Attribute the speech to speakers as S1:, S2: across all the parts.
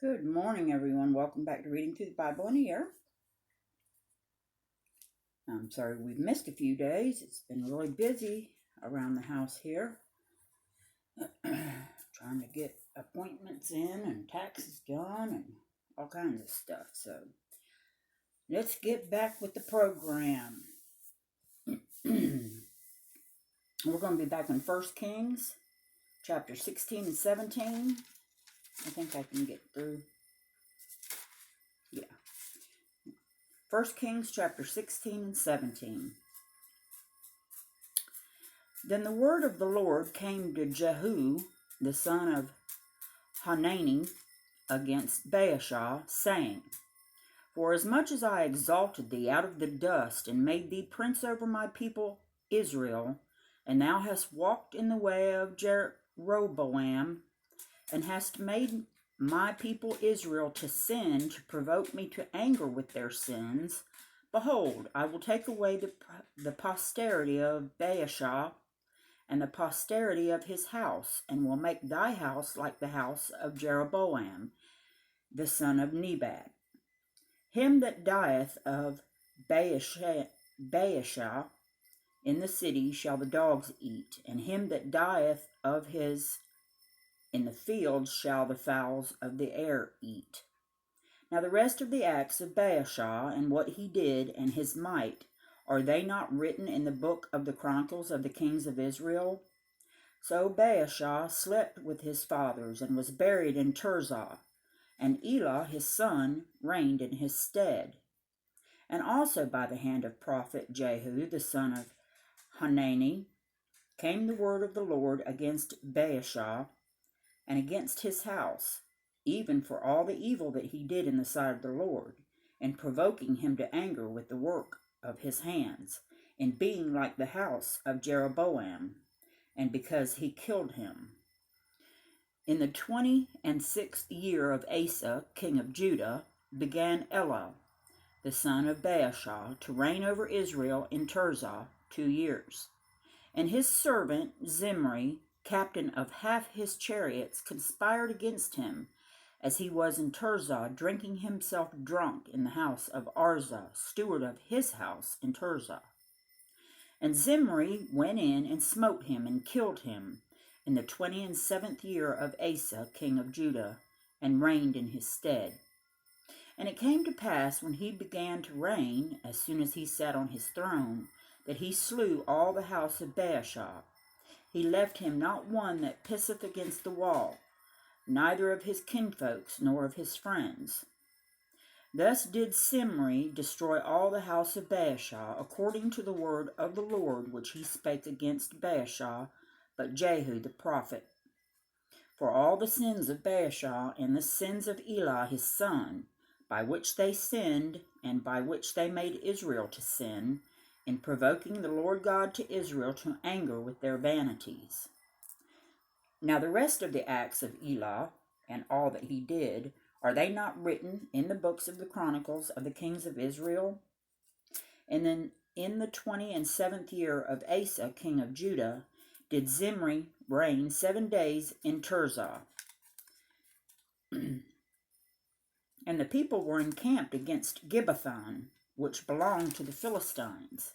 S1: Good morning, everyone. Welcome back to Reading Through the Bible in a Year. I'm sorry we've missed a few days. It's been really busy around the house here. Trying to get appointments in and taxes done and all kinds of stuff. So let's get back with the program. We're going to be back in 1 Kings, chapter 16 and 17. I think I can get through. Yeah. 1 Kings chapter 16 and 17. Then the word of the Lord came to Jehu, the son of Hanani, against Baasha, saying, Forasmuch as I exalted thee out of the dust, and made thee prince over my people Israel, and thou hast walked in the way of Jeroboam, and hast made my people Israel to sin, to provoke me to anger with their sins, behold, I will take away the posterity of Baasha, and the posterity of his house, and will make thy house like the house of Jeroboam, the son of Nebat. Him that dieth of Baasha in the city shall the dogs eat, and him that dieth of his in the fields shall the fowls of the air eat. Now the rest of the acts of Baasha, and what he did, and his might, are they not written in the book of the Chronicles of the kings of Israel? So Baasha slept with his fathers, and was buried in Tirzah, and Elah his son reigned in his stead. And also by the hand of prophet Jehu the son of Hanani came the word of the Lord against Baasha, and against his house, even for all the evil that he did in the sight of the Lord, and provoking him to anger with the work of his hands, and being like the house of Jeroboam, and because he killed him. In the 26th year of Asa, king of Judah, began Elah, the son of Baasha, to reign over Israel in Tirzah 2 years. And his servant Zimri, captain of half his chariots, conspired against him, as he was in Tirzah, drinking himself drunk in the house of Arza, steward of his house in Tirzah. And Zimri went in and smote him and killed him in the 27th year of Asa, king of Judah, and reigned in his stead. And it came to pass, when he began to reign, as soon as he sat on his throne, that he slew all the house of Baasha. He left him not one that pisseth against the wall, neither of his kinfolks nor of his friends. Thus did Zimri destroy all the house of Baasha, according to the word of the Lord which he spake against Baasha, but Jehu the prophet. For all the sins of Baasha, and the sins of Elah his son, by which they sinned, and by which they made Israel to sin, in provoking the Lord God to Israel to anger with their vanities. Now the rest of the acts of Elah, and all that he did, are they not written in the books of the Chronicles of the kings of Israel? And then in the 27th year of Asa, king of Judah, did Zimri reign 7 days in Tirzah. And the people were encamped against Gibbethon, which belonged to the Philistines.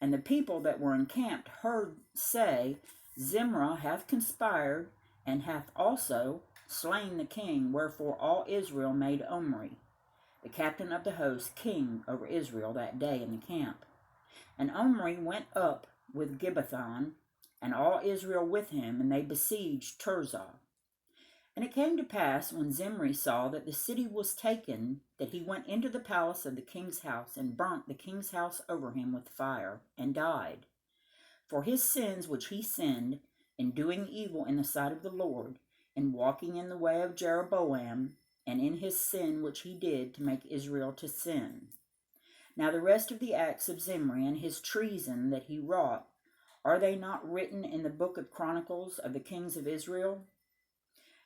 S1: And the people that were encamped heard say, Zimri hath conspired, and hath also slain the king, wherefore all Israel made Omri, the captain of the host, king over Israel that day in the camp. And Omri went up with Gibbethon, and all Israel with him, and they besieged Tirzah. And it came to pass, when Zimri saw that the city was taken, that he went into the palace of the king's house, and burnt the king's house over him with fire, and died. For his sins which he sinned, in doing evil in the sight of the Lord, in walking in the way of Jeroboam, and in his sin which he did to make Israel to sin. Now the rest of the acts of Zimri, and his treason that he wrought, are they not written in the book of Chronicles of the kings of Israel?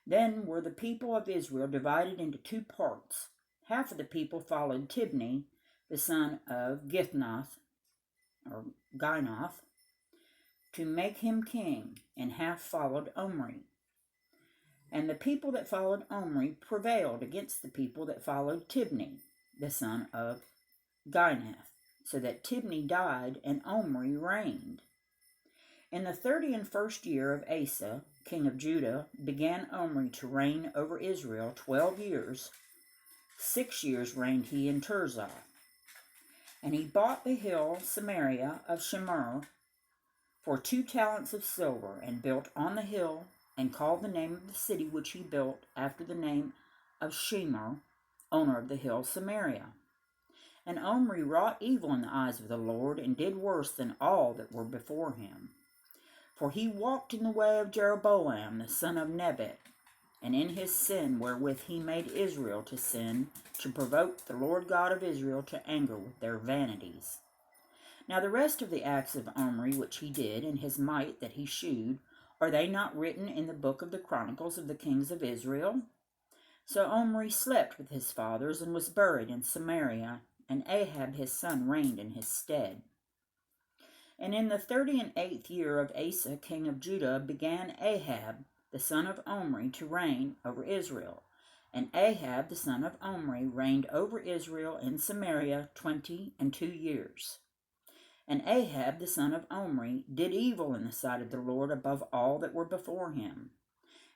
S1: Then were the people of Israel divided into 2 parts. Half of the people followed Tibni, the son of Githnoth, or Ginoth, to make him king, and half followed Omri. And the people that followed Omri prevailed against the people that followed Tibni, the son of Ginath, so that Tibni died and Omri reigned. In the 31st year of Asa, king of Judah, began Omri to reign over Israel 12 years. 6 years reigned he in Tirzah. And he bought the hill Samaria of Shemer for 2 talents of silver, and built on the hill, and called the name of the city which he built after the name of Shemer, owner of the hill Samaria. And Omri wrought evil in the eyes of the Lord, and did worse than all that were before him. For he walked in the way of Jeroboam the son of Nebat, and in his sin wherewith he made Israel to sin, to provoke the Lord God of Israel to anger with their vanities. Now the rest of the acts of Omri which he did, and his might that he shewed, are they not written in the book of the Chronicles of the kings of Israel? So Omri slept with his fathers, and was buried in Samaria, and Ahab his son reigned in his stead. And in the 38th year of Asa king of Judah began Ahab the son of Omri to reign over Israel. And Ahab the son of Omri reigned over Israel in Samaria 22 years. And Ahab the son of Omri did evil in the sight of the Lord above all that were before him.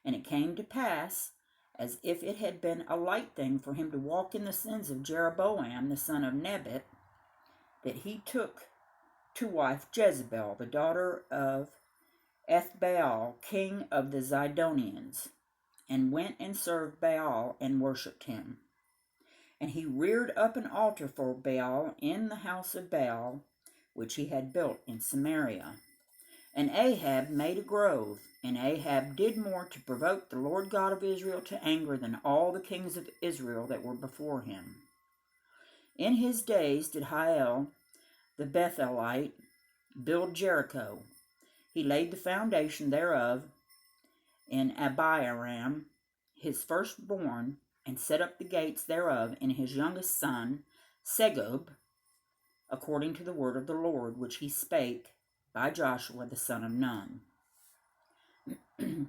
S1: And it came to pass, as if it had been a light thing for him to walk in the sins of Jeroboam the son of Nebat, that he took to wife Jezebel, the daughter of Ethbaal, king of the Zidonians, and went and served Baal and worshipped him. And he reared up an altar for Baal in the house of Baal, which he had built in Samaria. And Ahab made a grove, and Ahab did more to provoke the Lord God of Israel to anger than all the kings of Israel that were before him. In his days did Hiel the Bethelite build Jericho. He laid the foundation thereof in Abiram, his firstborn, and set up the gates thereof in his youngest son, Segub, according to the word of the Lord, which he spake by Joshua the son of Nun.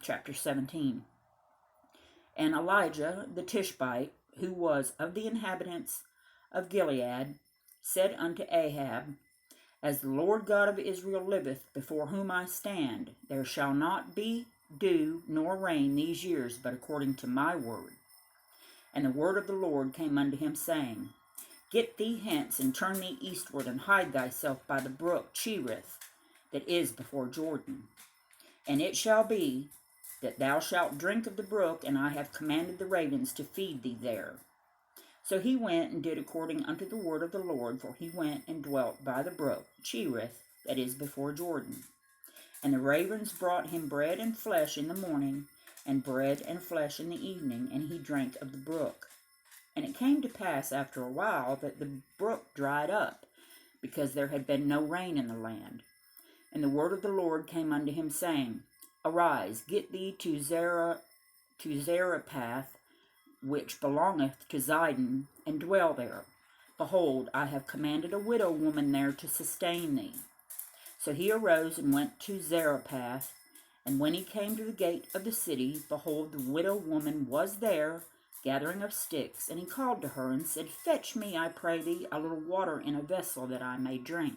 S1: Chapter 17. And Elijah the Tishbite, who was of the inhabitants of Gilead, said unto Ahab, As the Lord God of Israel liveth, before whom I stand, there shall not be dew nor rain these years, but according to my word. And the word of the Lord came unto him, saying, Get thee hence, and turn thee eastward, and hide thyself by the brook Cherith, that is before Jordan. And it shall be that thou shalt drink of the brook, and I have commanded the ravens to feed thee there. So he went and did according unto the word of the Lord, for he went and dwelt by the brook Cherith, that is before Jordan. And the ravens brought him bread and flesh in the morning, and bread and flesh in the evening, and he drank of the brook. And it came to pass after a while that the brook dried up, because there had been no rain in the land. And the word of the Lord came unto him, saying, Arise, get thee to Zarephath, which belongeth to Zidon, and dwell there. Behold, I have commanded a widow woman there to sustain thee. So he arose and went to Zarephath, and when he came to the gate of the city, behold, the widow woman was there, gathering of sticks. And he called to her, and said, Fetch me, I pray thee, a little water in a vessel, that I may drink.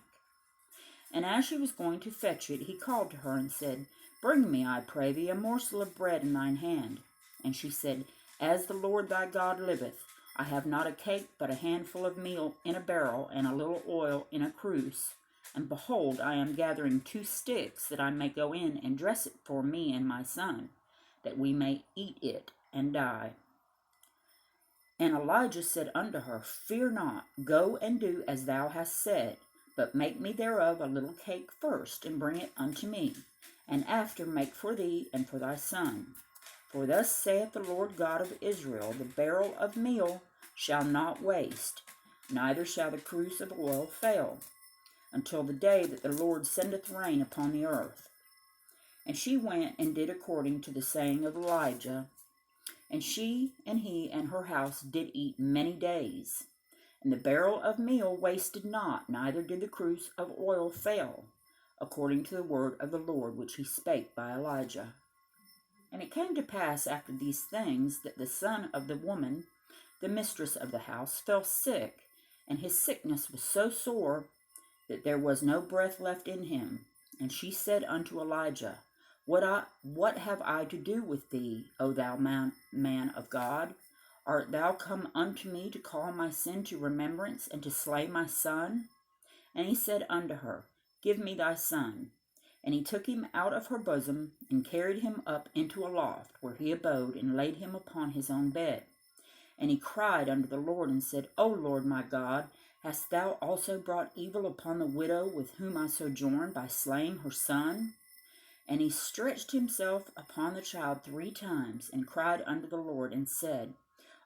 S1: And as she was going to fetch it, he called to her, and said, Bring me, I pray thee, a morsel of bread in thine hand. And she said, As the Lord thy God liveth, I have not a cake, but a handful of meal in a barrel, and a little oil in a cruse. And behold, I am gathering 2 sticks, that I may go in and dress it for me and my son, that we may eat it and die. And Elijah said unto her, Fear not, go and do as thou hast said, but make me thereof a little cake first, and bring it unto me, and after make for thee and for thy son. For thus saith the Lord God of Israel, The barrel of meal shall not waste, neither shall the cruse of oil fail, until the day that the Lord sendeth rain upon the earth. And she went and did according to the saying of Elijah. And she and he and her house did eat many days. And the barrel of meal wasted not, neither did the cruse of oil fail, according to the word of the Lord which he spake by Elijah. And it came to pass after these things that the son of the woman, the mistress of the house, fell sick, and his sickness was so sore that there was no breath left in him. And she said unto Elijah, What have I to do with thee, O thou man of God? Art thou come unto me to call my sin to remembrance, and to slay my son? And he said unto her, Give me thy son. And he took him out of her bosom, and carried him up into a loft, where he abode, and laid him upon his own bed. And he cried unto the Lord, and said, O Lord my God, hast thou also brought evil upon the widow with whom I sojourn, by slaying her son? And he stretched himself upon the child 3 times, and cried unto the Lord, and said,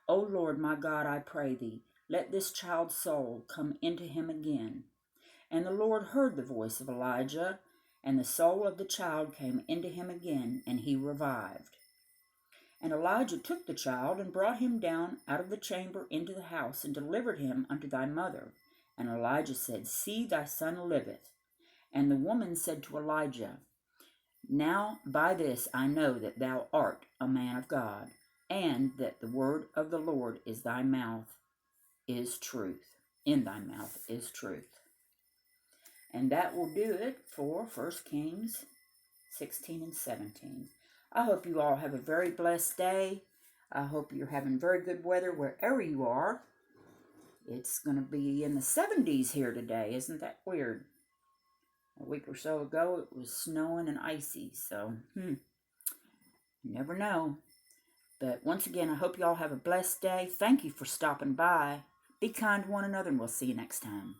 S1: O Lord my God, I pray thee, let this child's soul come into him again. And the Lord heard the voice of Elijah, and the soul of the child came into him again, and he revived. And Elijah took the child, and brought him down out of the chamber into the house, and delivered him unto thy mother. And Elijah said, See, thy son liveth. And the woman said to Elijah, Now by this I know that thou art a man of God, and that the word of the Lord is thy mouth is truth. In thy mouth is truth. And that will do it for 1 Kings 16 and 17. I hope you all have a very blessed day. I hope you're having very good weather wherever you are. It's going to be in the 70s here today. Isn't that weird? A week or so ago, it was snowing and icy. So, you never know. But once again, I hope you all have a blessed day. Thank you for stopping by. Be kind to one another, and we'll see you next time.